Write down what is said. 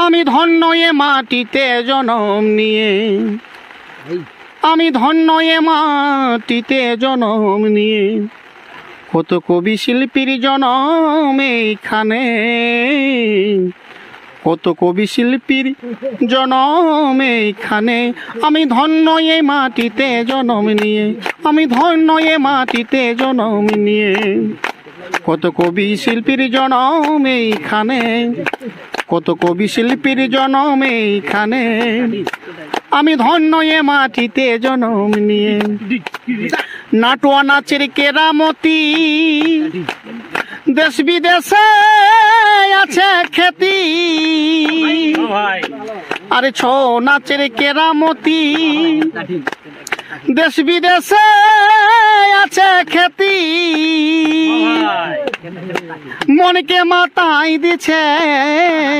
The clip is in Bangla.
আমি ধন্য এ মাটিতে জনম নিয়ে, আমি ধন্য এ মাটিতে জনম নিয়ে। কত কবি শিল্পীর জনম এইখানে, কত কবি শিল্পীর জনম এইখানে। আমি ধন্য এ মাটিতে জনম নিয়ে, আমি ধন্য এ মাটিতে জনম নিয়ে। কত কবি শিল্পীর জনম এইখানে, কত কবি শিল্পীর জনম এইখানে। আমি ধন্য এ মাটিতে জনম নিয়ে। নাটুয়া নাচের কেরামতি দেশ বিদেশে আছে খ্যাতি, আরে ছৌ নাচের কেরামতি দেশ বিদেশে আছে খ্যাতি। মনকে মাতাই দিছে